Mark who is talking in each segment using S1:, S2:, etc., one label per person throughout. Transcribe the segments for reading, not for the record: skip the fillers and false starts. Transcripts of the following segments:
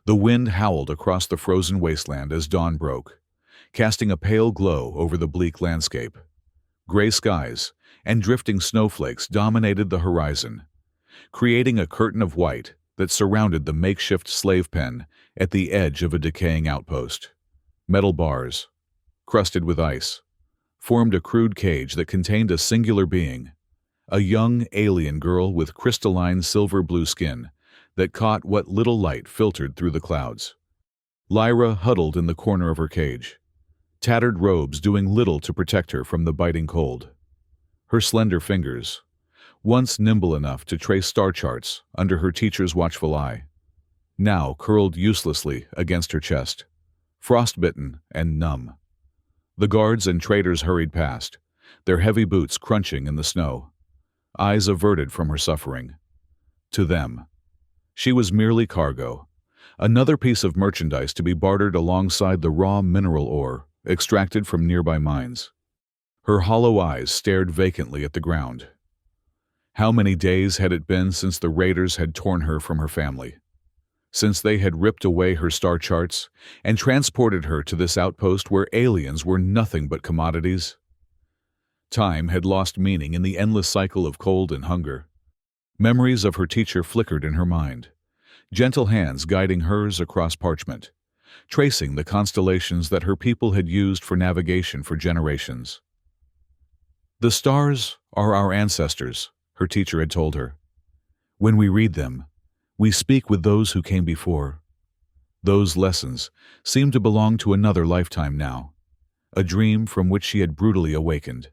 S1: The wind howled across the frozen wasteland as dawn broke, casting a pale glow over the bleak landscape. Gray skies and drifting snowflakes dominated the horizon, creating a curtain of white that surrounded the makeshift slave pen at the edge of a decaying outpost. Metal bars, crusted with ice, formed a crude cage that contained a singular being, a young alien girl with crystalline silver-blue skin that caught what little light filtered through the clouds. Lyra huddled in the corner of her cage, tattered robes doing little to protect her from the biting cold. Her slender fingers, once nimble enough to trace star charts under her teacher's watchful eye, now curled uselessly against her chest, frostbitten and numb. The guards and traders hurried past, their heavy boots crunching in the snow, eyes averted from her suffering. To them, she was merely cargo, another piece of merchandise to be bartered alongside the raw mineral ore extracted from nearby mines. Her hollow eyes stared vacantly at the ground. How many days had it been since the raiders had torn her from her family? Since they had ripped away her star charts and transported her to this outpost where aliens were nothing but commodities? Time had lost meaning in the endless cycle of cold and hunger. Memories of her teacher flickered in her mind, gentle hands guiding hers across parchment, tracing the constellations that her people had used for navigation for generations. "The stars are our ancestors," her teacher had told her. "When we read them, we speak with those who came before." Those lessons seemed to belong to another lifetime now, a dream from which she had brutally awakened.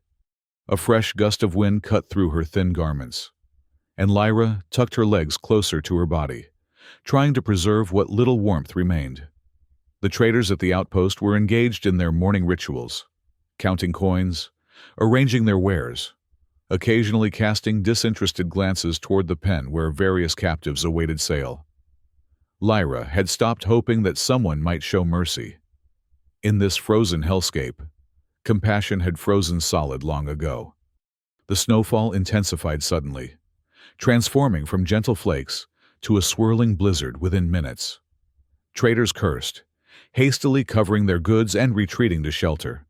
S1: A fresh gust of wind cut through her thin garments, and Lyra tucked her legs closer to her body, trying to preserve what little warmth remained. The traders at the outpost were engaged in their morning rituals, counting coins, arranging their wares, occasionally casting disinterested glances toward the pen where various captives awaited sale. Lyra had stopped hoping that someone might show mercy. In this frozen hellscape, compassion had frozen solid long ago. The snowfall intensified suddenly, transforming from gentle flakes to a swirling blizzard within minutes. Traders cursed, hastily covering their goods and retreating to shelter.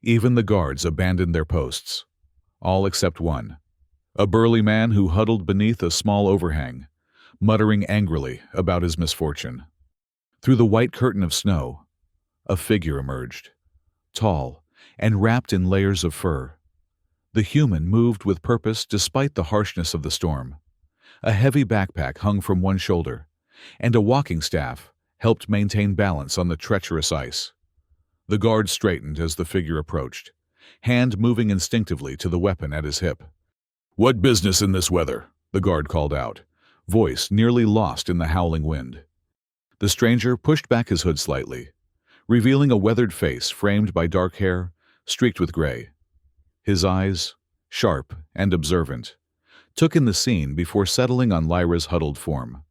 S1: Even the guards abandoned their posts, all except one, a burly man who huddled beneath a small overhang, muttering angrily about his misfortune. Through the white curtain of snow, a figure emerged, tall and wrapped in layers of fur. The human moved with purpose despite the harshness of the storm. A heavy backpack hung from one shoulder, and a walking staff helped maintain balance on the treacherous ice. The guard straightened as the figure approached, hand moving instinctively to the weapon at his hip. "What business in this weather?" the guard called out, voice nearly lost in the howling wind. The stranger pushed back his hood slightly, revealing a weathered face framed by dark hair streaked with gray. His eyes, sharp and observant, took in the scene before settling on Lyra's huddled form.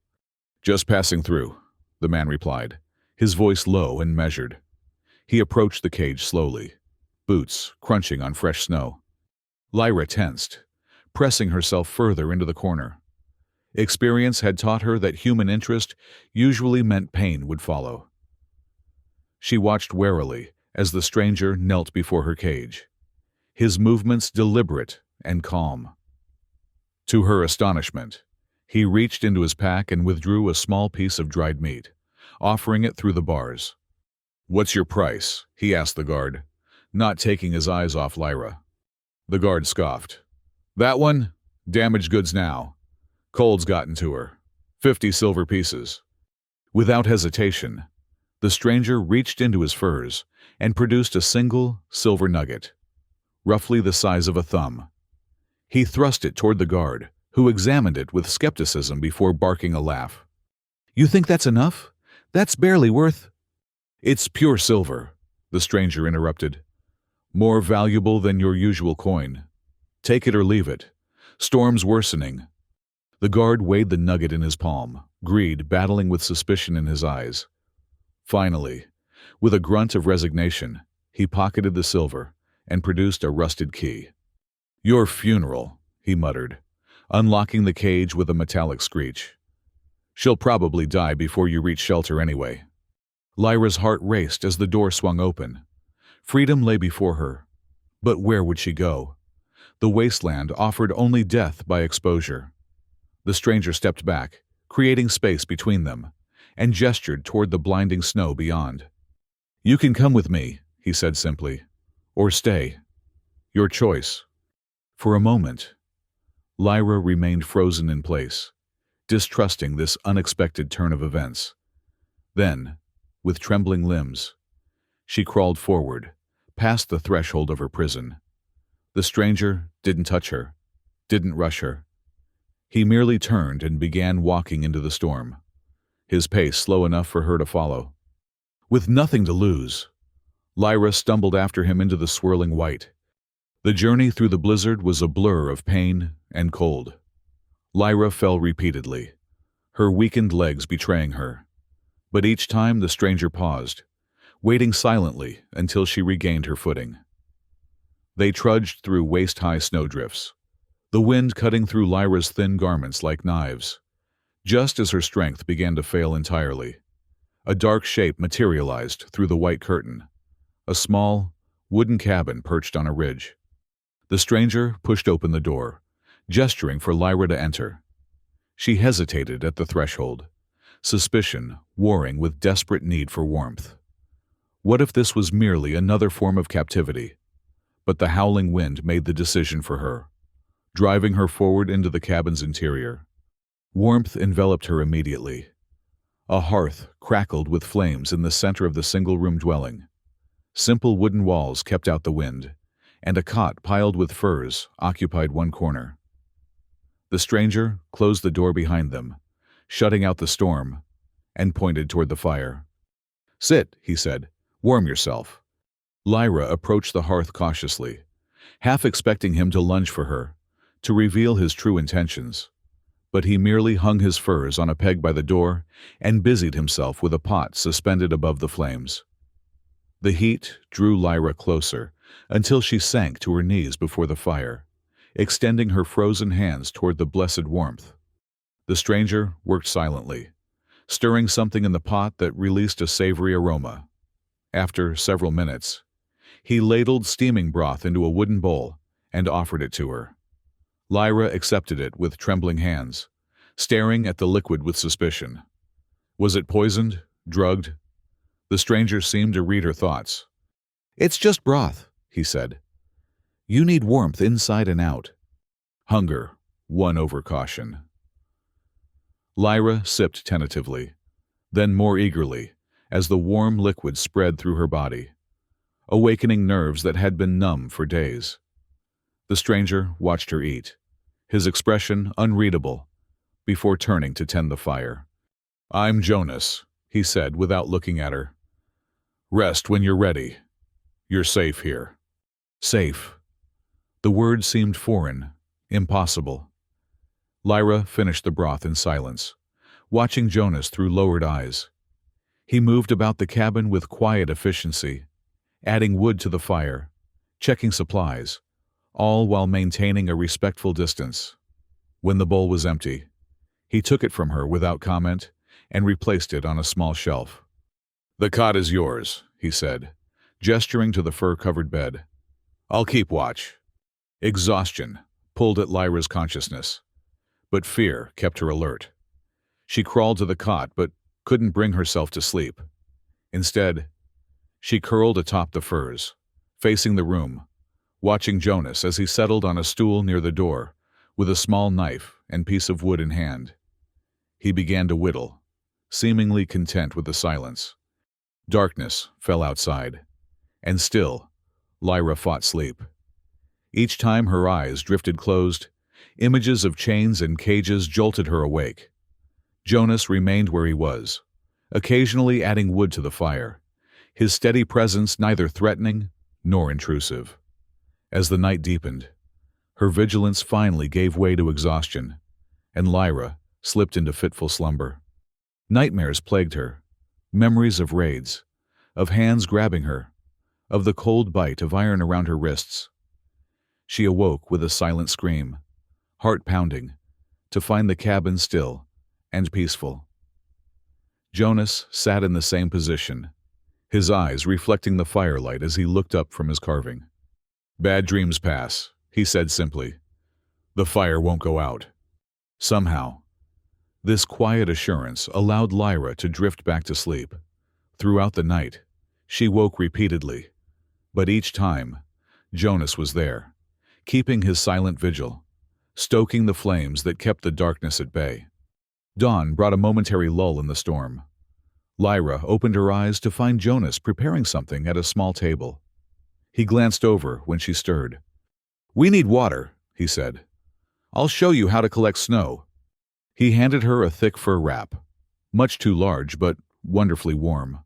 S1: "Just passing through," the man replied, his voice low and measured. He approached the cage slowly, boots crunching on fresh snow. Lyra tensed, pressing herself further into the corner. Experience had taught her that human interest usually meant pain would follow. She watched warily as the stranger knelt before her cage, his movements deliberate and calm. To her astonishment, he reached into his pack and withdrew a small piece of dried meat, offering it through the bars. "What's your price?" he asked the guard, not taking his eyes off Lyra. The guard scoffed. "That one? Damaged goods now. Cold's gotten to her. 50 silver pieces." Without hesitation, the stranger reached into his furs and produced a single silver nugget, roughly the size of a thumb. He thrust it toward the guard, who examined it with skepticism before barking a laugh. "You think that's enough? That's barely worth—" "It's pure silver," the stranger interrupted. "More valuable than your usual coin. Take it or leave it. Storm's worsening." The guard weighed the nugget in his palm, greed battling with suspicion in his eyes. Finally, with a grunt of resignation, he pocketed the silver and produced a rusted key. "Your funeral," he muttered, unlocking the cage with a metallic screech. She'll probably die before you reach shelter anyway. Lyra's heart raced as the door swung open. Freedom lay before her. But where would she go? The wasteland offered only death by exposure. The stranger stepped back, creating space between them, and gestured toward the blinding snow beyond. "You can come with me," he said simply. "Or stay. Your choice." For a moment, Lyra remained frozen in place, distrusting this unexpected turn of events. Then, with trembling limbs, she crawled forward, past the threshold of her prison. The stranger didn't touch her, didn't rush her. He merely turned and began walking into the storm, his pace slow enough for her to follow. With nothing to lose, Lyra stumbled after him into the swirling white. The journey through the blizzard was a blur of pain and cold. Lyra fell repeatedly, her weakened legs betraying her. But each time the stranger paused, waiting silently until she regained her footing. They trudged through waist-high snowdrifts, the wind cutting through Lyra's thin garments like knives. Just as her strength began to fail entirely, a dark shape materialized through the white curtain, a small, wooden cabin perched on a ridge. The stranger pushed open the door, gesturing for Lyra to enter. She hesitated at the threshold, suspicion warring with desperate need for warmth. What if this was merely another form of captivity? But the howling wind made the decision for her, driving her forward into the cabin's interior. Warmth enveloped her immediately. A hearth crackled with flames in the center of the single-room dwelling. Simple wooden walls kept out the wind, and a cot piled with furs occupied one corner. The stranger closed the door behind them, shutting out the storm, and pointed toward the fire. "Sit," he said. "Warm yourself." Lyra approached the hearth cautiously, half expecting him to lunge for her, to reveal his true intentions. But he merely hung his furs on a peg by the door and busied himself with a pot suspended above the flames. The heat drew Lyra closer until she sank to her knees before the fire, extending her frozen hands toward the blessed warmth. The stranger worked silently, stirring something in the pot that released a savory aroma. After several minutes, he ladled steaming broth into a wooden bowl and offered it to her. Lyra accepted it with trembling hands, staring at the liquid with suspicion. Was it poisoned? Drugged? The stranger seemed to read her thoughts. "It's just broth," he said. "You need warmth inside and out." Hunger won over caution. Lyra sipped tentatively, then more eagerly, as the warm liquid spread through her body, awakening nerves that had been numb for days. The stranger watched her eat, his expression unreadable, before turning to tend the fire. "I'm Jonas," he said without looking at her. "Rest when you're ready. You're safe here." Safe. The word seemed foreign, impossible. Lyra finished the broth in silence, watching Jonas through lowered eyes. He moved about the cabin with quiet efficiency, adding wood to the fire, checking supplies, all while maintaining a respectful distance. When the bowl was empty, he took it from her without comment and replaced it on a small shelf. "The cot is yours," he said, gesturing to the fur-covered bed. "I'll keep watch." Exhaustion pulled at Lyra's consciousness, but fear kept her alert. She crawled to the cot but couldn't bring herself to sleep. Instead, she curled atop the furs, facing the room, watching Jonas as he settled on a stool near the door with a small knife and piece of wood in hand. He began to whittle, seemingly content with the silence. Darkness fell outside, and still, Lyra fought sleep. Each time her eyes drifted closed, images of chains and cages jolted her awake. Jonas remained where he was, occasionally adding wood to the fire, his steady presence neither threatening nor intrusive. As the night deepened, her vigilance finally gave way to exhaustion, and Lyra slipped into fitful slumber. Nightmares plagued her, memories of raids, of hands grabbing her, of the cold bite of iron around her wrists. She awoke with a silent scream, heart pounding, to find the cabin still and peaceful. Jonas sat in the same position, his eyes reflecting the firelight as he looked up from his carving. "Bad dreams pass," he said simply. "The fire won't go out." Somehow, this quiet assurance allowed Lyra to drift back to sleep. Throughout the night, she woke repeatedly, but each time, Jonas was there, keeping his silent vigil, stoking the flames that kept the darkness at bay. Dawn brought a momentary lull in the storm. Lyra opened her eyes to find Jonas preparing something at a small table. He glanced over when she stirred. "We need water," he said. "I'll show you how to collect snow." He handed her a thick fur wrap, much too large but wonderfully warm.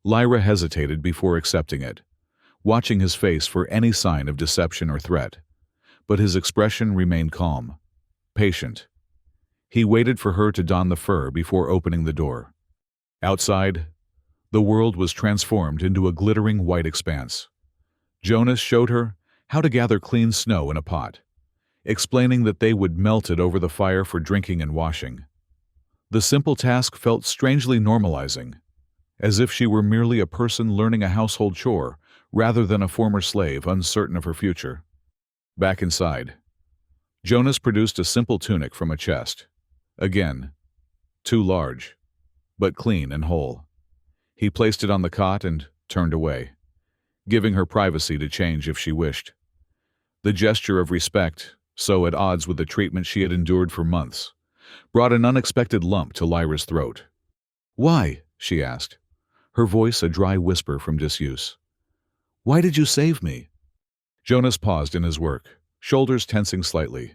S1: Lyra hesitated before accepting it, watching his face for any sign of deception or threat, but his expression remained calm, patient. He waited for her to don the fur before opening the door. Outside, the world was transformed into a glittering white expanse. Jonas showed her how to gather clean snow in a pot, explaining that they would melt it over the fire for drinking and washing. The simple task felt strangely normalizing, as if she were merely a person learning a household chore rather than a former slave uncertain of her future. Back inside, Jonas produced a simple tunic from a chest. Again, too large, but clean and whole. He placed it on the cot and turned away, giving her privacy to change if she wished. The gesture of respect, so at odds with the treatment she had endured for months, brought an unexpected lump to Lyra's throat. "Why?" she asked, her voice a dry whisper from disuse. "Why did you save me?" Jonas paused in his work, shoulders tensing slightly.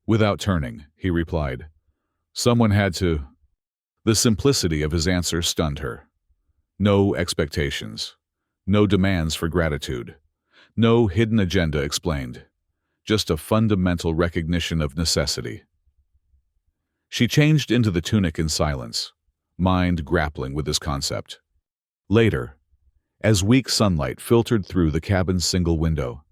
S1: Without turning, he replied, "Someone had to." The simplicity of his answer stunned her. No expectations, no demands for gratitude, no hidden agenda explained, just a fundamental recognition of necessity. She changed into the tunic in silence, mind grappling with this concept. Later, as weak sunlight filtered through the cabin's single window,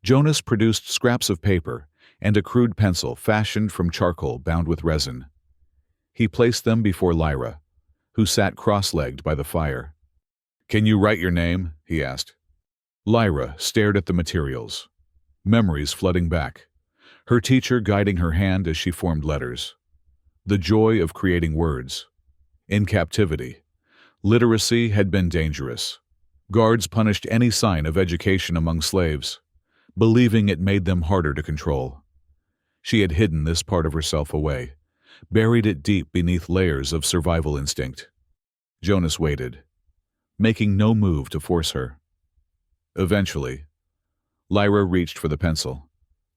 S1: Jonas produced scraps of paper and a crude pencil fashioned from charcoal bound with resin. He placed them before Lyra, who sat cross-legged by the fire. "Can you write your name?" he asked. Lyra stared at the materials, memories flooding back, her teacher guiding her hand as she formed letters. The joy of creating words. In captivity, literacy had been dangerous. Guards punished any sign of education among slaves, believing it made them harder to control. She had hidden this part of herself away, buried it deep beneath layers of survival instinct. Jonas waited, making no move to force her. Eventually, Lyra reached for the pencil,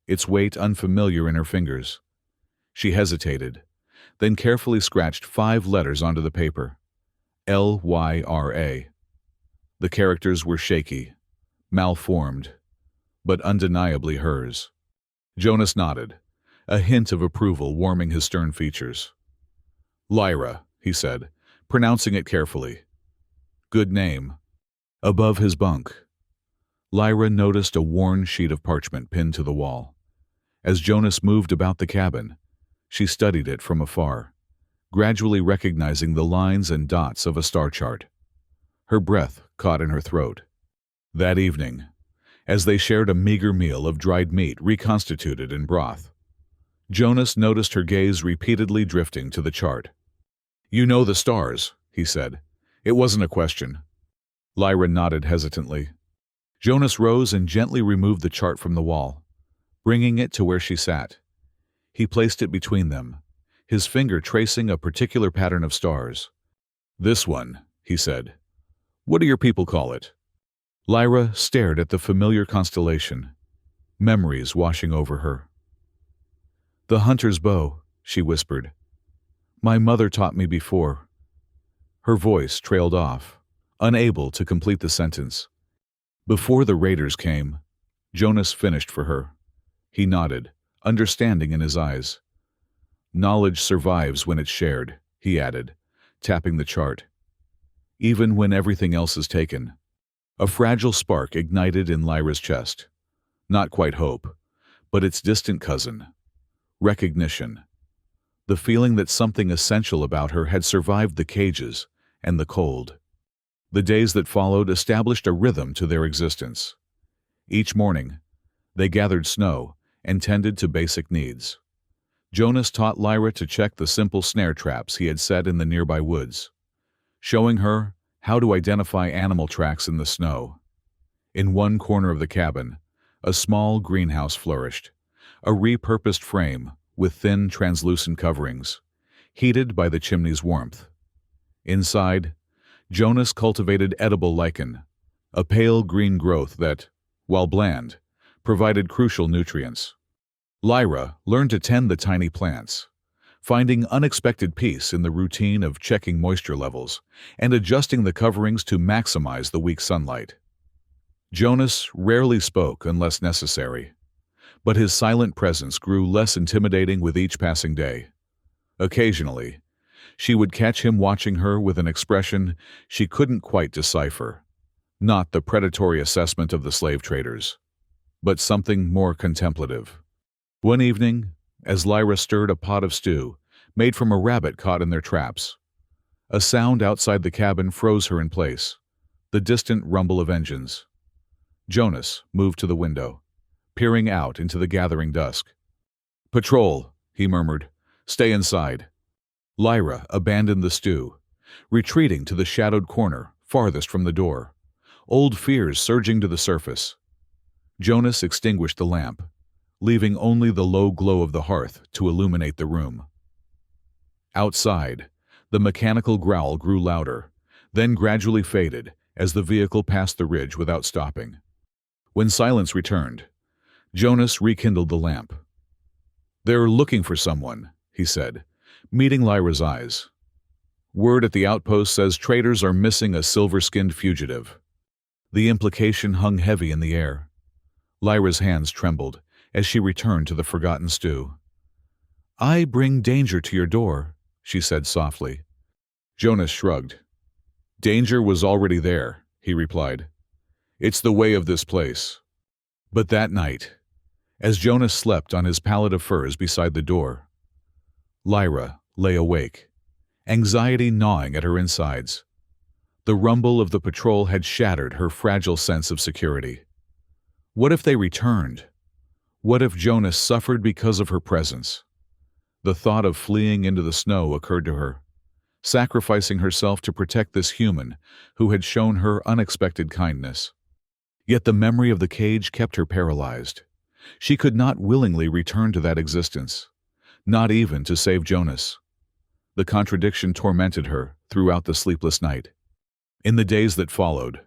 S1: its weight unfamiliar in her fingers. She hesitated, then carefully scratched 5 letters onto the paper. Lyra. The characters were shaky, malformed, but undeniably hers. Jonas nodded, a hint of approval warming his stern features. "Lyra," he said, pronouncing it carefully. "Good name." Above his bunk, Lyra noticed a worn sheet of parchment pinned to the wall. As Jonas moved about the cabin, she studied it from afar, gradually recognizing the lines and dots of a star chart. Her breath caught in her throat. That evening, as they shared a meager meal of dried meat reconstituted in broth, Jonas noticed her gaze repeatedly drifting to the chart. "You know the stars," he said. "It wasn't a question." Lyra nodded hesitantly. Jonas rose and gently removed the chart from the wall, bringing it to where she sat. He placed it between them, his finger tracing a particular pattern of stars. "This one," he said. "What do your people call it?" Lyra stared at the familiar constellation, memories washing over her. "The hunter's bow," she whispered. "My mother taught me before." Her voice trailed off, unable to complete the sentence. "Before the raiders came," Jonas finished for her. He nodded, understanding in his eyes. "Knowledge survives when it's shared," he added, tapping the chart. "Even when everything else is taken." A fragile spark ignited in Lyra's chest. Not quite hope, but its distant cousin. Recognition. the feeling that something essential about her had survived the cages and the cold. The days that followed established a rhythm to their existence. Each morning, they gathered snow and tended to basic needs. Jonas taught Lyra to check the simple snare traps he had set in the nearby woods, showing her how to identify animal tracks in the snow. In one corner of the cabin, a small greenhouse flourished, a repurposed frame with thin, translucent coverings, heated by the chimney's warmth. Inside, Jonas cultivated edible lichen, a pale green growth that, while bland, provided crucial nutrients. Lyra learned to tend the tiny plants, finding unexpected peace in the routine of checking moisture levels and adjusting the coverings to maximize the weak sunlight. Jonas rarely spoke unless necessary, but his silent presence grew less intimidating with each passing day. Occasionally, she would catch him watching her with an expression she couldn't quite decipher, not the predatory assessment of the slave traders, but something more contemplative. One evening, as Lyra stirred a pot of stew made from a rabbit caught in their traps, a sound outside the cabin froze her in place, the distant rumble of engines. Jonas moved to the window, peering out into the gathering dusk. "Patrol," he murmured. "Stay inside." Lyra abandoned the stew, retreating to the shadowed corner farthest from the door, old fears surging to the surface. Jonas extinguished the lamp, leaving only the low glow of the hearth to illuminate the room. Outside, the mechanical growl grew louder, then gradually faded as the vehicle passed the ridge without stopping. When silence returned, Jonas rekindled the lamp. "They're looking for someone," he said, meeting Lyra's eyes. "Word at the outpost says traders are missing a silver-skinned fugitive." The implication hung heavy in the air. Lyra's hands trembled as she returned to the forgotten stew. "I bring danger to your door," she said softly. Jonas shrugged. "Danger was already there," he replied. "It's the way of this place." But that night, as Jonas slept on his pallet of furs beside the door, Lyra lay awake, anxiety gnawing at her insides. The rumble of the patrol had shattered her fragile sense of security. What if they returned? What if Jonas suffered because of her presence? The thought of fleeing into the snow occurred to her, sacrificing herself to protect this human who had shown her unexpected kindness. Yet the memory of the cage kept her paralyzed. She could not willingly return to that existence, not even to save Jonas. The contradiction tormented her throughout the sleepless night. In the days that followed,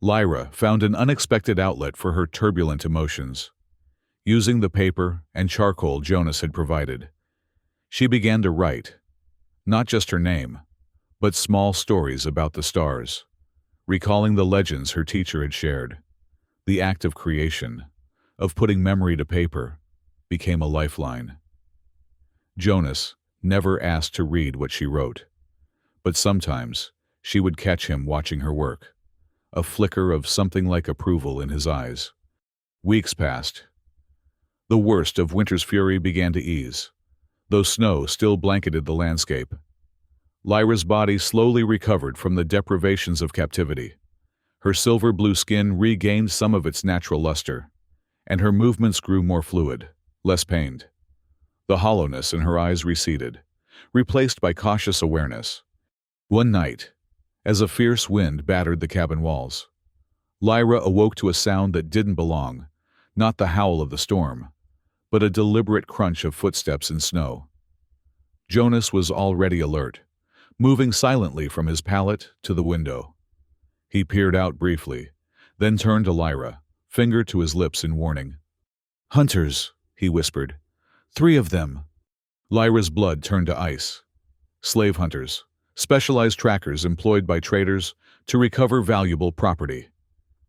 S1: Lyra found an unexpected outlet for her turbulent emotions. Using the paper and charcoal Jonas had provided, she began to write, not just her name, but small stories about the stars, recalling the legends her teacher had shared. The act of creation, of putting memory to paper, became a lifeline. Jonas never asked to read what she wrote, but sometimes she would catch him watching her work, a flicker of something like approval in his eyes. Weeks passed. The worst of winter's fury began to ease, though snow still blanketed the landscape. Lyra's body slowly recovered from the deprivations of captivity. Her silver-blue skin regained some of its natural luster, and her movements grew more fluid, less pained. The hollowness in her eyes receded, replaced by cautious awareness. One night, as a fierce wind battered the cabin walls, Lyra awoke to a sound that didn't belong, not the howl of the storm, but a deliberate crunch of footsteps in snow. Jonas was already alert, moving silently from his pallet to the window. He peered out briefly, then turned to Lyra, finger to his lips in warning. "Hunters," he whispered. "3 of them." Lyra's blood turned to ice. Slave hunters, specialized trackers employed by traders to recover valuable property.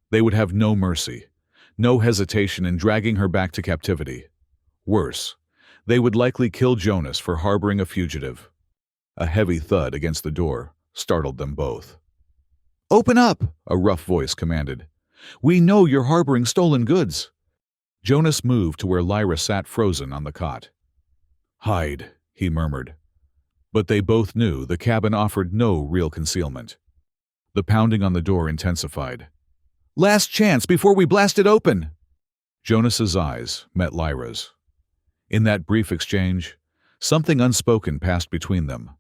S1: They would have no mercy, no hesitation in dragging her back to captivity. Worse, they would likely kill Jonas for harboring a fugitive. A heavy thud against the door startled them both. "Open up!" a rough voice commanded. "We know you're harboring stolen goods." Jonas moved to where Lyra sat frozen on the cot. "Hide," he murmured. But they both knew the cabin offered no real concealment. The pounding on the door intensified. "Last chance before we blast it open!" Jonas's eyes met Lyra's. In that brief exchange, something unspoken passed between them,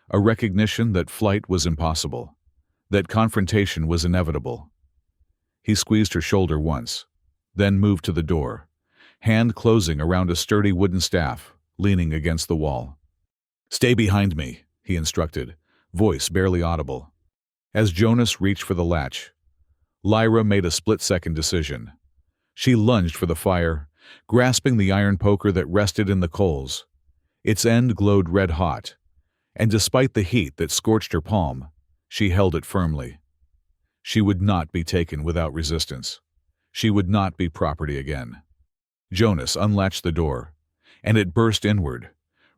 S1: a recognition that flight was impossible, that confrontation was inevitable. He squeezed her shoulder once, then moved to the door, hand closing around a sturdy wooden staff, leaning against the wall. "Stay behind me," he instructed, voice barely audible. As Jonas reached for the latch, Lyra made a split-second decision. She lunged for the fire, grasping the iron poker that rested in the coals. Its end glowed red-hot, and despite the heat that scorched her palm, she held it firmly. She would not be taken without resistance. She would not be property again. Jonas unlatched the door, and it burst inward,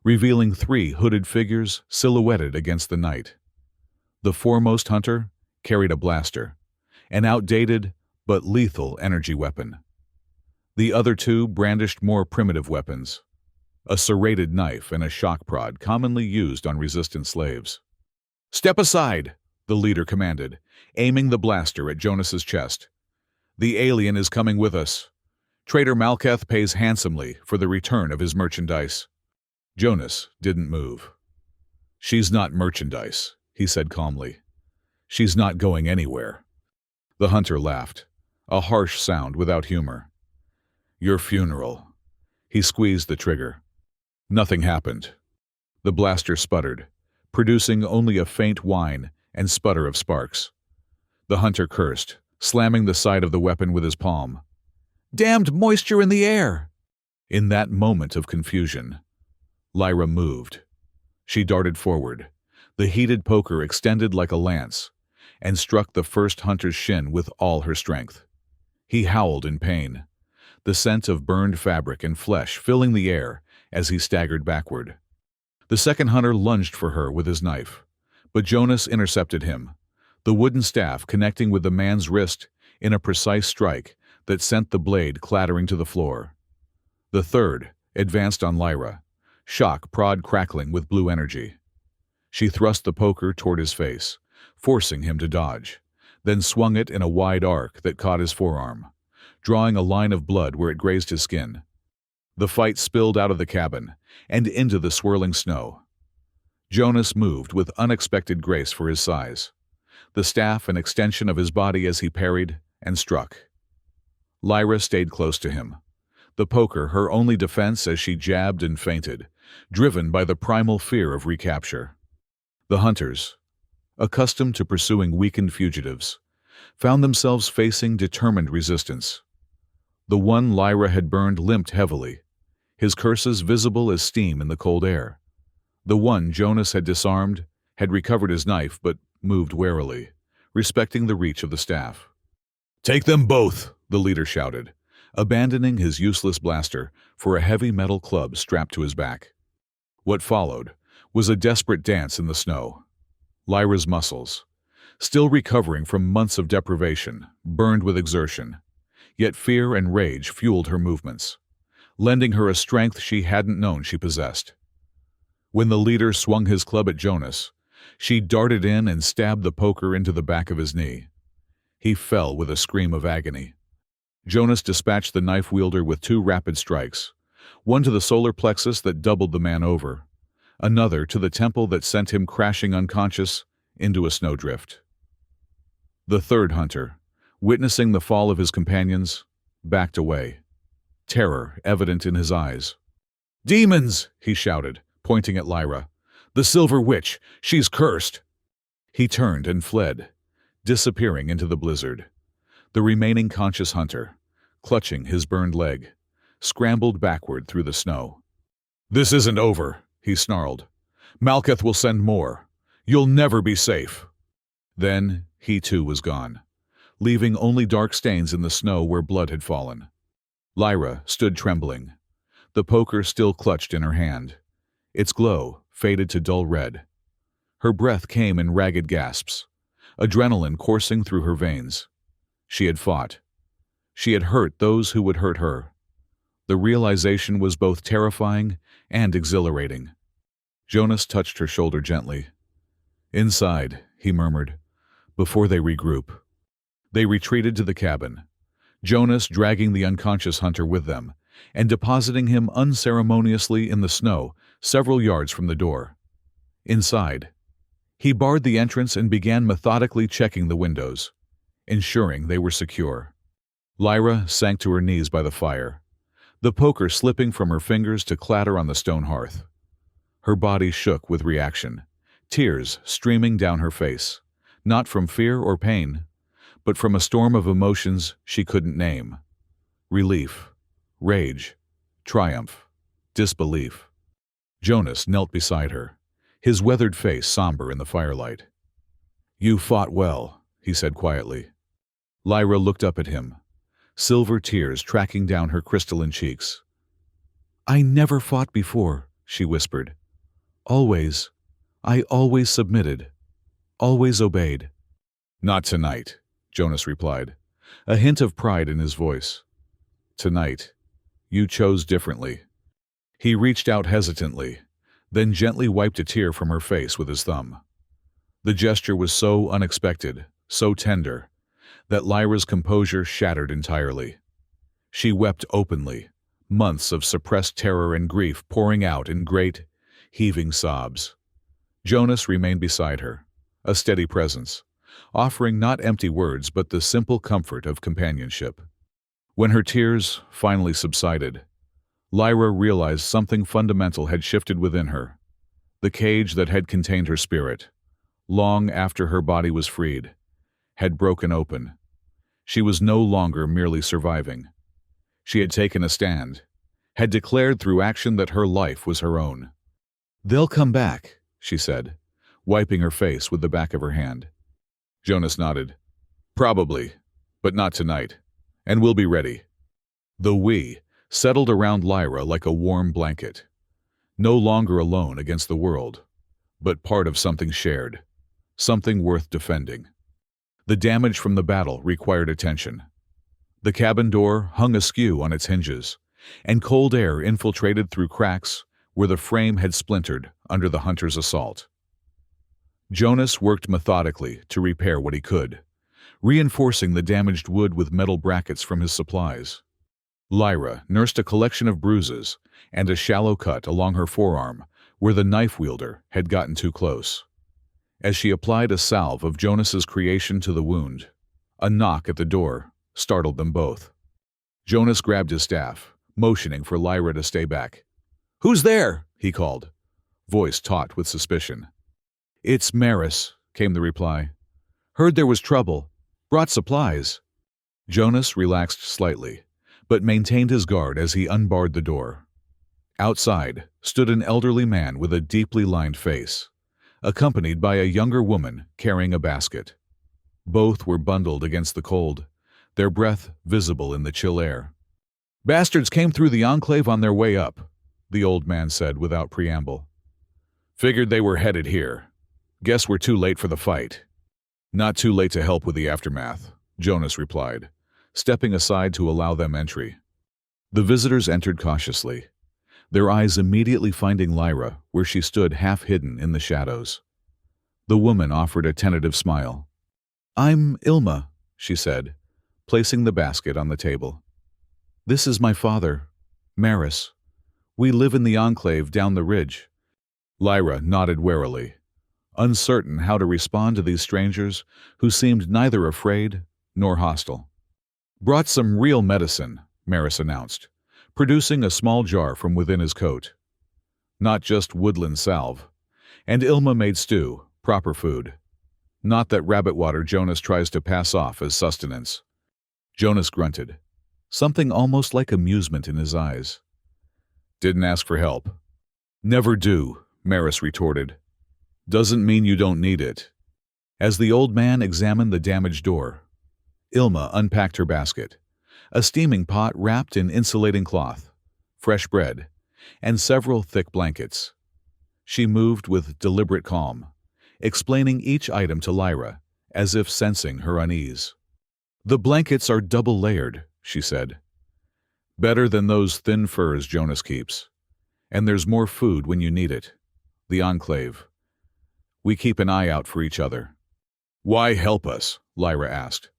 S1: revealing 3 hooded figures silhouetted against the night. The foremost hunter carried a blaster, an outdated but lethal energy weapon. The other 2 brandished more primitive weapons, a serrated knife and a shock prod commonly used on resistant slaves. "Step aside," the leader commanded, aiming the blaster at Jonas's chest. "The alien is coming with us. Trader Malketh pays handsomely for the return of his merchandise." Jonas didn't move. "She's not merchandise," he said calmly. "She's not going anywhere." The hunter laughed, a harsh sound without humor. "Your funeral." He squeezed the trigger. Nothing happened. The blaster sputtered, producing only a faint whine and sputter of sparks. The hunter cursed, slamming the side of the weapon with his palm. "Damned moisture in the air!" In that moment of confusion, Lyra moved. She darted forward, the heated poker extended like a lance, and struck the first hunter's shin with all her strength. He howled in pain, the scent of burned fabric and flesh filling the air as he staggered backward. The second hunter lunged for her with his knife, but Jonas intercepted him, the wooden staff connecting with the man's wrist in a precise strike that sent the blade clattering to the floor. The third advanced on Lyra, shock prod crackling with blue energy. She thrust the poker toward his face, forcing him to dodge, then swung it in a wide arc that caught his forearm, drawing a line of blood where it grazed his skin. The fight spilled out of the cabin and into the swirling snow. Jonas moved with unexpected grace for his size, the staff an extension of his body as he parried and struck. Lyra stayed close to him, the poker her only defense as she jabbed and feinted, driven by the primal fear of recapture. The hunters, accustomed to pursuing weakened fugitives, found themselves facing determined resistance. The one Lyra had burned limped heavily, his curses visible as steam in the cold air. The one Jonas had disarmed had recovered his knife but moved warily, respecting the reach of the staff. "Take them both!" the leader shouted, abandoning his useless blaster for a heavy metal club strapped to his back. What followed was a desperate dance in the snow. Lyra's muscles, still recovering from months of deprivation, burned with exertion, yet fear and rage fueled her movements, lending her a strength she hadn't known she possessed. When the leader swung his club at Jonas, she darted in and stabbed the poker into the back of his knee. He fell with a scream of agony. Jonas dispatched the knife wielder with 2 rapid strikes, one to the solar plexus that doubled the man over, another to the temple that sent him crashing unconscious into a snowdrift. The third hunter, witnessing the fall of his companions, backed away, terror evident in his eyes. "Demons!" he shouted, pointing at Lyra. "The Silver Witch! She's cursed!" He turned and fled, disappearing into the blizzard. The remaining conscious hunter, clutching his burned leg, scrambled backward through the snow. "This isn't over," he snarled. "Malketh will send more. You'll never be safe." Then he too was gone, leaving only dark stains in the snow where blood had fallen. Lyra stood trembling, the poker still clutched in her hand. Its glow faded to dull red. Her breath came in ragged gasps, adrenaline coursing through her veins. She had fought. She had hurt those who would hurt her. The realization was both terrifying and exhilarating. Jonas touched her shoulder gently. "Inside," he murmured, "before they regroup." They retreated to the cabin, Jonas dragging the unconscious hunter with them and depositing him unceremoniously in the snow several yards from the door. Inside, he barred the entrance and began methodically checking the windows, ensuring they were secure. Lyra sank to her knees by the fire, the poker slipping from her fingers to clatter on the stone hearth. Her body shook with reaction, tears streaming down her face, not from fear or pain, but from a storm of emotions she couldn't name. Relief, rage, triumph, disbelief. Jonas knelt beside her, his weathered face somber in the firelight. "You fought well," he said quietly. Lyra looked up at him, silver tears tracking down her crystalline cheeks. "I never fought before," she whispered. I always submitted, always obeyed." "Not tonight," Jonas replied, a hint of pride in his voice. "Tonight, you chose differently." He reached out hesitantly, then gently wiped a tear from her face with his thumb. The gesture was so unexpected, so tender, that Lyra's composure shattered entirely. She wept openly, months of suppressed terror and grief pouring out in great, heaving sobs. Jonas remained beside her, a steady presence, offering not empty words but the simple comfort of companionship. When her tears finally subsided, Lyra realized something fundamental had shifted within her. The cage that had contained her spirit, long after her body was freed, had broken open. She was no longer merely surviving. She had taken a stand, had declared through action that her life was her own. "They'll come back," she said, wiping her face with the back of her hand. Jonas nodded. "Probably, but not tonight. And we'll be ready." The "we" settled around Lyra like a warm blanket. No longer alone against the world, but part of something shared, something worth defending. The damage from the battle required attention. The cabin door hung askew on its hinges, and cold air infiltrated through cracks where the frame had splintered under the hunter's assault. Jonas worked methodically to repair what he could, reinforcing the damaged wood with metal brackets from his supplies. Lyra nursed a collection of bruises and a shallow cut along her forearm where the knife wielder had gotten too close. As she applied a salve of Jonas's creation to the wound, a knock at the door startled them both. Jonas grabbed his staff, motioning for Lyra to stay back. "Who's there?" he called, voice taut with suspicion. "It's Maris," came the reply. "Heard there was trouble. Brought supplies." Jonas relaxed slightly, but maintained his guard as he unbarred the door. Outside stood an elderly man with a deeply lined face, accompanied by a younger woman carrying a basket. Both were bundled against the cold, their breath visible in the chill air. "Bastards came through the enclave on their way up," the old man said without preamble. "Figured they were headed here. Guess we're too late for the fight." "Not too late to help with the aftermath," Jonas replied, stepping aside to allow them entry. The visitors entered cautiously, their eyes immediately finding Lyra where she stood half-hidden in the shadows. The woman offered a tentative smile. "I'm Ilma," she said, placing the basket on the table. "This is my father, Maris. We live in the enclave down the ridge." Lyra nodded warily, uncertain how to respond to these strangers who seemed neither afraid nor hostile. "Brought some real medicine," Maris announced, producing a small jar from within his coat. "Not just woodland salve. And Ilma made stew, proper food. Not that rabbit water Jonas tries to pass off as sustenance." Jonas grunted, something almost like amusement in his eyes. "Didn't ask for help." "Never do," Maris retorted. "Doesn't mean you don't need it." As the old man examined the damaged door, Ilma unpacked her basket, a steaming pot wrapped in insulating cloth, fresh bread, and several thick blankets. She moved with deliberate calm, explaining each item to Lyra, as if sensing her unease. "The blankets are double-layered," she said. "Better than those thin furs Jonas keeps. And there's more food when you need it." the Enclave. We keep an eye out for each other." "Why help us?" Lyra asked,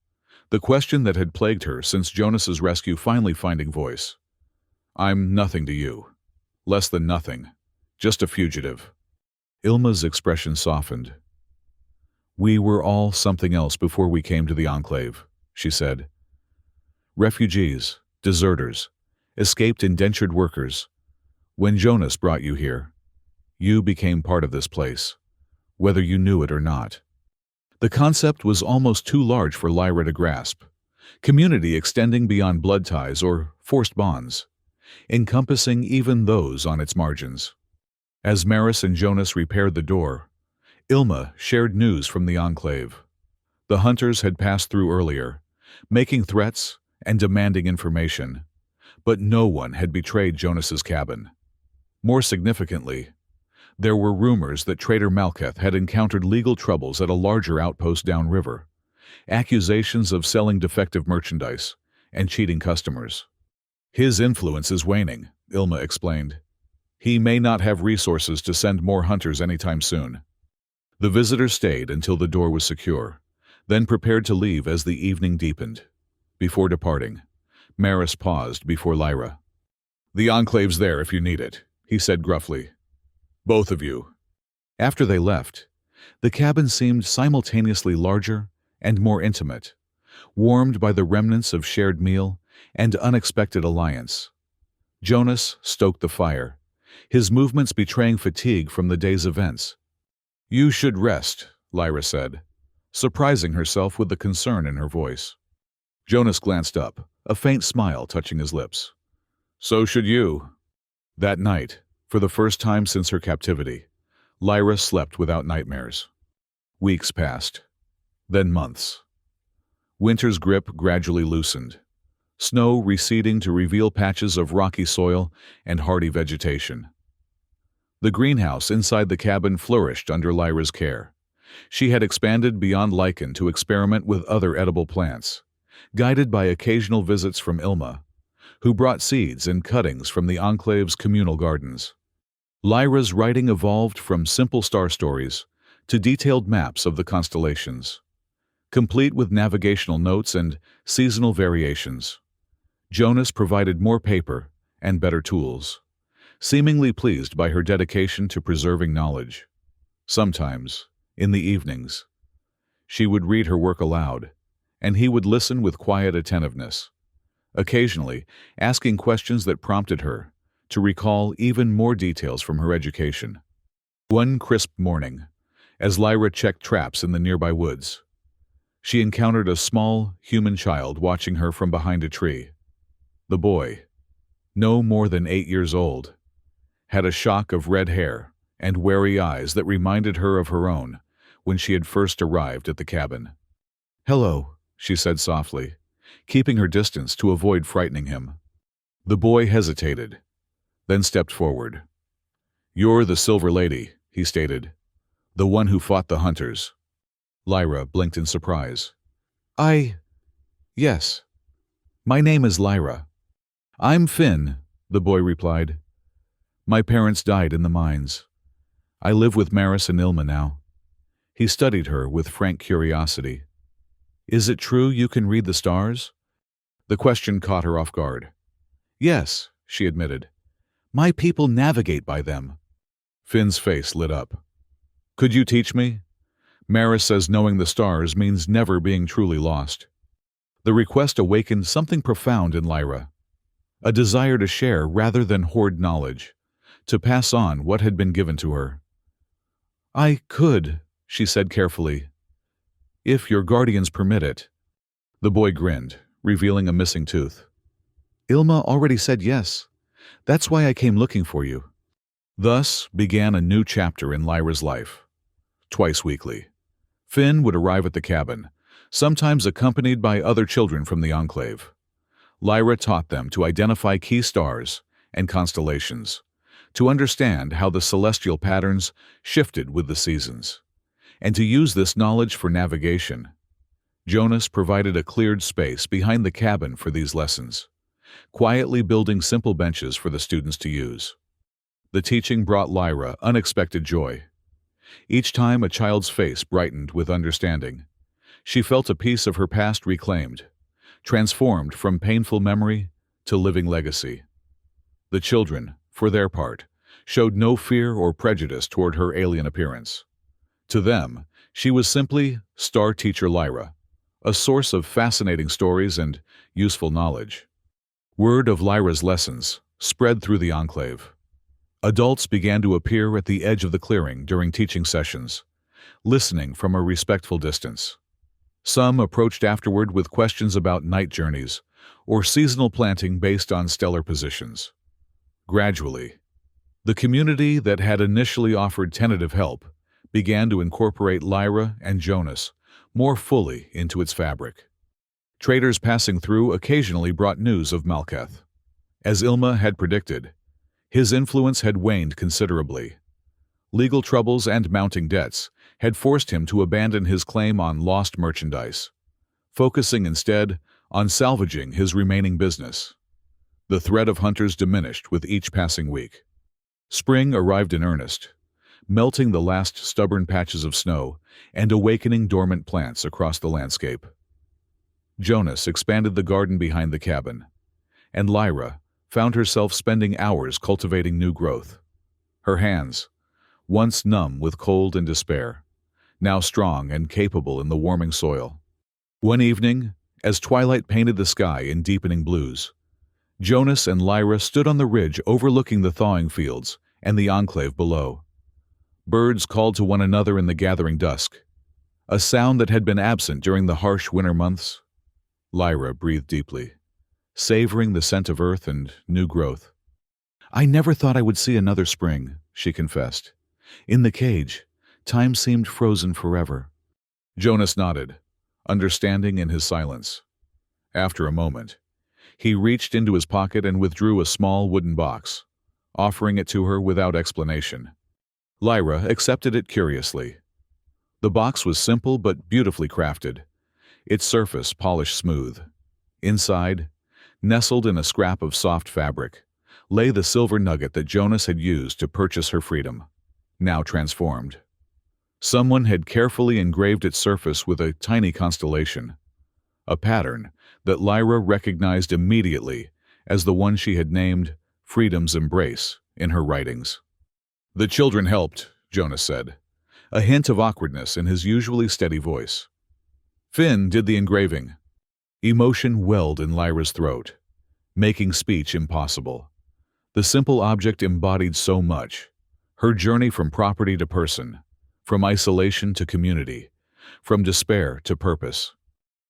S1: the question that had plagued her since Jonas's rescue finally finding voice. "I'm nothing to you. Less than nothing. Just a fugitive." Ilma's expression softened. "We were all something else before we came to the Enclave," she said. "Refugees, deserters, escaped indentured workers. When Jonas brought you here, you became part of this place, whether you knew it or not." The concept was almost too large for Lyra to grasp. Community extending beyond blood ties or forced bonds, encompassing even those on its margins. As Maris and Jonas repaired the door, Ilma shared news from the Enclave. The hunters had passed through earlier, making threats and demanding information, but no one had betrayed Jonas's cabin. More significantly, there were rumors that Trader Malketh had encountered legal troubles at a larger outpost downriver, accusations of selling defective merchandise and cheating customers. "His influence is waning," Ilma explained. "He may not have resources to send more hunters anytime soon." The visitors stayed until the door was secure, then prepared to leave as the evening deepened. Before departing, Maris paused before Lyra. "The Enclave's there if you need it," he said gruffly. "Both of you." After they left, the cabin seemed simultaneously larger and more intimate, warmed by the remnants of shared meal and unexpected alliance. Jonas stoked the fire, his movements betraying fatigue from the day's events. "You should rest," Lyra said, surprising herself with the concern in her voice. Jonas glanced up, a faint smile touching his lips. "So should you." That night, for the first time since her captivity, Lyra slept without nightmares. Weeks passed, then months. Winter's grip gradually loosened, snow receding to reveal patches of rocky soil and hardy vegetation. The greenhouse inside the cabin flourished under Lyra's care. She had expanded beyond lichen to experiment with other edible plants, guided by occasional visits from Ilma, who brought seeds and cuttings from the Enclave's communal gardens. Lyra's writing evolved from simple star stories to detailed maps of the constellations, complete with navigational notes and seasonal variations. Jonas provided more paper and better tools, seemingly pleased by her dedication to preserving knowledge. Sometimes, in the evenings, she would read her work aloud, and he would listen with quiet attentiveness, occasionally asking questions that prompted her to recall even more details from her education. One crisp morning, as Lyra checked traps in the nearby woods, she encountered a small, human child watching her from behind a tree. The boy, no more than 8 years old, had a shock of red hair and wary eyes that reminded her of her own when she had first arrived at the cabin. "Hello," she said softly, keeping her distance to avoid frightening him. The boy hesitated, then stepped forward. "You're the Silver Lady," he stated, "the one who fought the hunters." Lyra blinked in surprise. Yes. My name is Lyra." "I'm Finn," the boy replied. "My parents died in the mines. I live with Maris and Ilma now." He studied her with frank curiosity. "Is it true you can read the stars?" The question caught her off guard. "Yes," she admitted. "My people navigate by them." Finn's face lit up. "Could you teach me? Maris says knowing the stars means never being truly lost." The request awakened something profound in Lyra, a desire to share rather than hoard knowledge, to pass on what had been given to her. "I could," she said carefully, "if your guardians permit it." The boy grinned, revealing a missing tooth. "Ilma already said yes. That's why I came looking for you." Thus began a new chapter in Lyra's life. Twice weekly, Finn would arrive at the cabin, sometimes accompanied by other children from the Enclave. Lyra taught them to identify key stars and constellations, to understand how the celestial patterns shifted with the seasons, and to use this knowledge for navigation. Jonas provided a cleared space behind the cabin for these lessons, quietly building simple benches for the students to use. The teaching brought Lyra unexpected joy. Each time a child's face brightened with understanding, she felt a piece of her past reclaimed, transformed from painful memory to living legacy. The children, for their part, showed no fear or prejudice toward her alien appearance. To them, she was simply Star Teacher Lyra, a source of fascinating stories and useful knowledge. Word of Lyra's lessons spread through the enclave. Adults began to appear at the edge of the clearing during teaching sessions, listening from a respectful distance. Some approached afterward with questions about night journeys or seasonal planting based on stellar positions. Gradually, the community that had initially offered tentative help began to incorporate Lyra and Jonas more fully into its fabric. Traders passing through occasionally brought news of Malketh. As Ilma had predicted, his influence had waned considerably. Legal troubles and mounting debts had forced him to abandon his claim on lost merchandise, focusing instead on salvaging his remaining business. The threat of hunters diminished with each passing week. Spring arrived in earnest, melting the last stubborn patches of snow and awakening dormant plants across the landscape. Jonas expanded the garden behind the cabin, and Lyra found herself spending hours cultivating new growth. Her hands, once numb with cold and despair, now strong and capable in the warming soil. One evening, as twilight painted the sky in deepening blues, Jonas and Lyra stood on the ridge overlooking the thawing fields and the enclave below. Birds called to one another in the gathering dusk, a sound that had been absent during the harsh winter months. Lyra breathed deeply, savoring the scent of earth and new growth. "I never thought I would see another spring," she confessed. "In the cage, time seemed frozen forever." Jonas nodded, understanding in his silence. After a moment, he reached into his pocket and withdrew a small wooden box, offering it to her without explanation. Lyra accepted it curiously. The box was simple but beautifully crafted, its surface polished smooth. Inside, nestled in a scrap of soft fabric, lay the silver nugget that Jonas had used to purchase her freedom, now transformed. Someone had carefully engraved its surface with a tiny constellation, a pattern that Lyra recognized immediately as the one she had named Freedom's Embrace in her writings. "The children helped," Jonas said, a hint of awkwardness in his usually steady voice. Finn did the engraving. Emotion welled in Lyra's throat, making speech impossible. The simple object embodied so much: her journey from property to person, from isolation to community, from despair to purpose.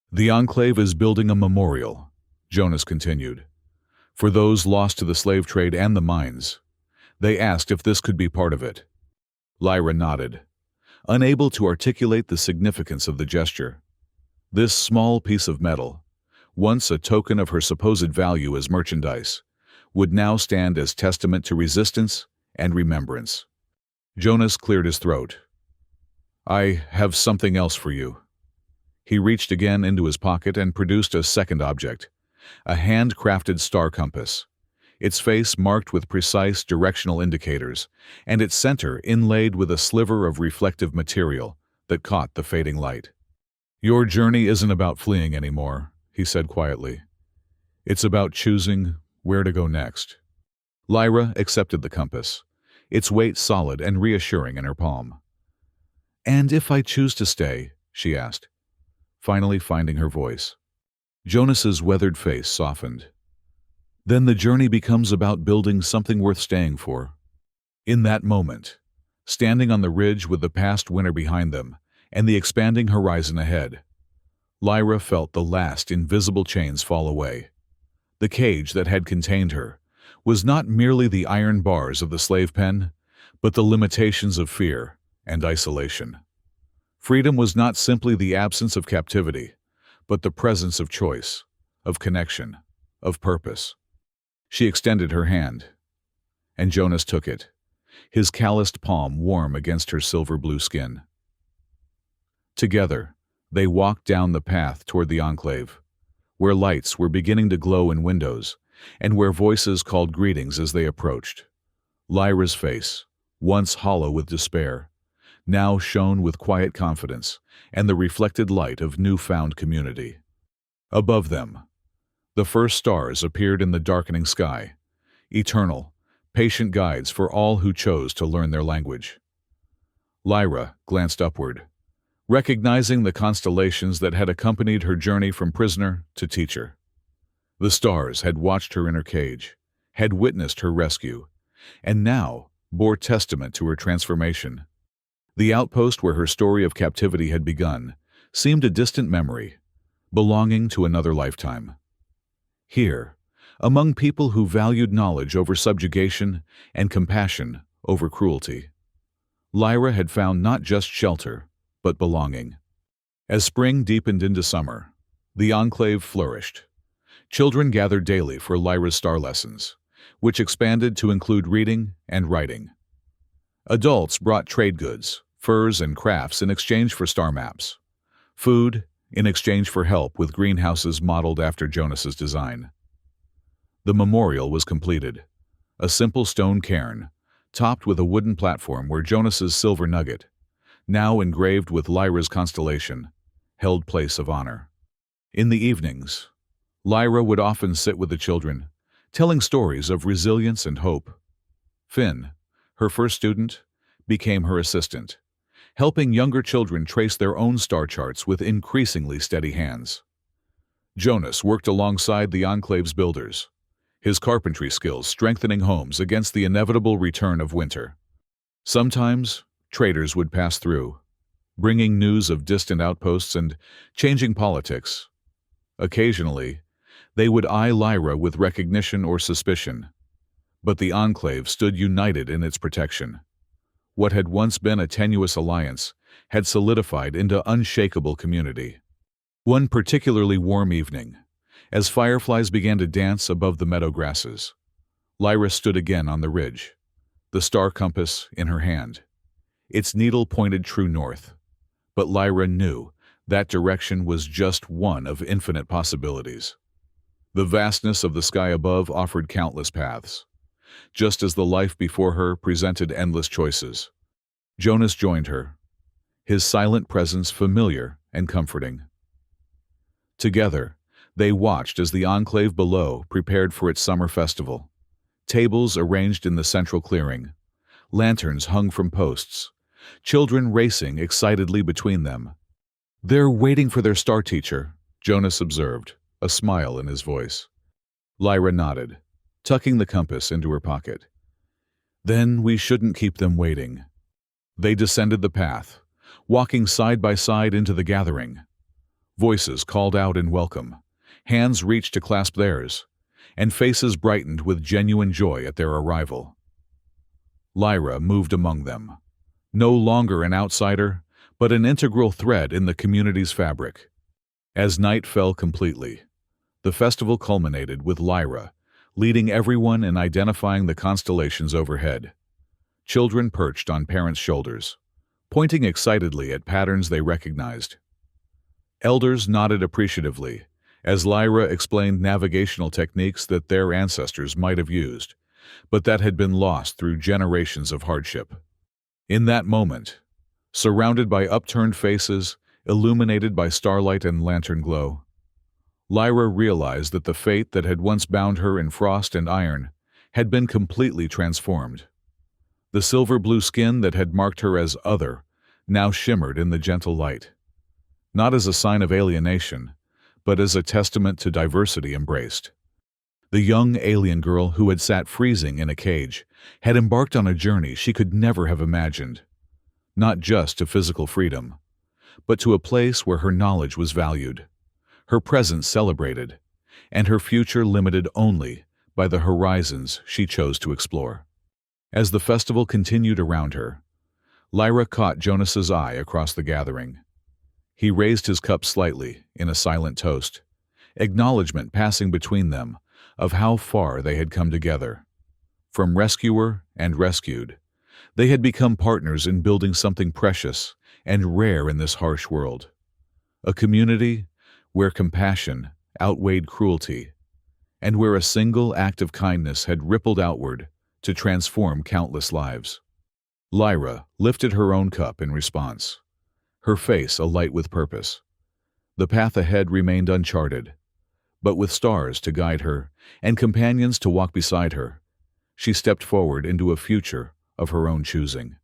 S1: "The Enclave is building a memorial," Jonas continued, "for those lost to the slave trade and the mines. They asked if this could be part of it." Lyra nodded, unable to articulate the significance of the gesture. This small piece of metal, once a token of her supposed value as merchandise, would now stand as testament to resistance and remembrance. Jonas cleared his throat. "I have something else for you." He reached again into his pocket and produced a second object, a hand-crafted star compass, its face marked with precise directional indicators, and its center inlaid with a sliver of reflective material that caught the fading light. "Your journey isn't about fleeing anymore," he said quietly. "It's about choosing where to go next." Lyra accepted the compass, its weight solid and reassuring in her palm. "And if I choose to stay?" she asked, finally finding her voice. Jonas's weathered face softened. "Then the journey becomes about building something worth staying for." In that moment, standing on the ridge with the past winter behind them and the expanding horizon ahead, Lyra felt the last invisible chains fall away. The cage that had contained her was not merely the iron bars of the slave pen, but the limitations of fear and isolation. Freedom was not simply the absence of captivity, but the presence of choice, of connection, of purpose. She extended her hand, and Jonas took it, his calloused palm warm against her silver-blue skin. Together, they walked down the path toward the Enclave, where lights were beginning to glow in windows, and where voices called greetings as they approached. Lyra's face, once hollow with despair, now shone with quiet confidence and the reflected light of newfound community. Above them, the first stars appeared in the darkening sky, eternal, patient guides for all who chose to learn their language. Lyra glanced upward, recognizing the constellations that had accompanied her journey from prisoner to teacher. The stars had watched her in her cage, had witnessed her rescue, and now bore testament to her transformation. The outpost where her story of captivity had begun seemed a distant memory, belonging to another lifetime. Here, among people who valued knowledge over subjugation and compassion over cruelty, Lyra had found not just shelter, but belonging. As spring deepened into summer, the enclave flourished. Children gathered daily for Lyra's star lessons, which expanded to include reading and writing. Adults brought trade goods, furs, and crafts in exchange for star maps, food in exchange for help with greenhouses modeled after Jonas's design. The memorial was completed, a simple stone cairn, topped with a wooden platform where Jonas's silver nugget, now engraved with Lyra's constellation, held place of honor. In the evenings, Lyra would often sit with the children, telling stories of resilience and hope. Finn, her first student, became her assistant, helping younger children trace their own star charts with increasingly steady hands. Jonas worked alongside the enclave's builders, his carpentry skills strengthening homes against the inevitable return of winter. Sometimes, traders would pass through, bringing news of distant outposts and changing politics. Occasionally, they would eye Lyra with recognition or suspicion, but the enclave stood united in its protection. What had once been a tenuous alliance had solidified into unshakable community. One particularly warm evening, as fireflies began to dance above the meadow grasses, Lyra stood again on the ridge, the star compass in her hand. Its needle pointed true north, but Lyra knew that direction was just one of infinite possibilities. The vastness of the sky above offered countless paths, just as the life before her presented endless choices. Jonas joined her, his silent presence familiar and comforting. Together, they watched as the enclave below prepared for its summer festival. Tables arranged in the central clearing, lanterns hung from posts, children racing excitedly between them. "They're waiting for their star teacher," Jonas observed, a smile in his voice. Lyra nodded, tucking the compass into her pocket. "Then we shouldn't keep them waiting." They descended the path, walking side by side into the gathering. Voices called out in welcome, hands reached to clasp theirs, and faces brightened with genuine joy at their arrival. Lyra moved among them, no longer an outsider, but an integral thread in the community's fabric. As night fell completely, the festival culminated with Lyra leading everyone in identifying the constellations overhead. Children perched on parents' shoulders, pointing excitedly at patterns they recognized. Elders nodded appreciatively as Lyra explained navigational techniques that their ancestors might have used, but that had been lost through generations of hardship. In that moment, surrounded by upturned faces, illuminated by starlight and lantern glow, Lyra realized that the fate that had once bound her in frost and iron had been completely transformed. The silver-blue skin that had marked her as other now shimmered in the gentle light, not as a sign of alienation, but as a testament to diversity embraced. The young alien girl who had sat freezing in a cage had embarked on a journey she could never have imagined, not just to physical freedom, but to a place where her knowledge was valued, her presence celebrated, and her future limited only by the horizons she chose to explore. As the festival continued around her, Lyra caught Jonas's eye across the gathering. He raised his cup slightly in a silent toast, acknowledgement passing between them of how far they had come together. From rescuer and rescued, they had become partners in building something precious and rare in this harsh world. A community where compassion outweighed cruelty, and where a single act of kindness had rippled outward to transform countless lives. Lyra lifted her own cup in response, her face alight with purpose. The path ahead remained uncharted, but with stars to guide her and companions to walk beside her, she stepped forward into a future of her own choosing.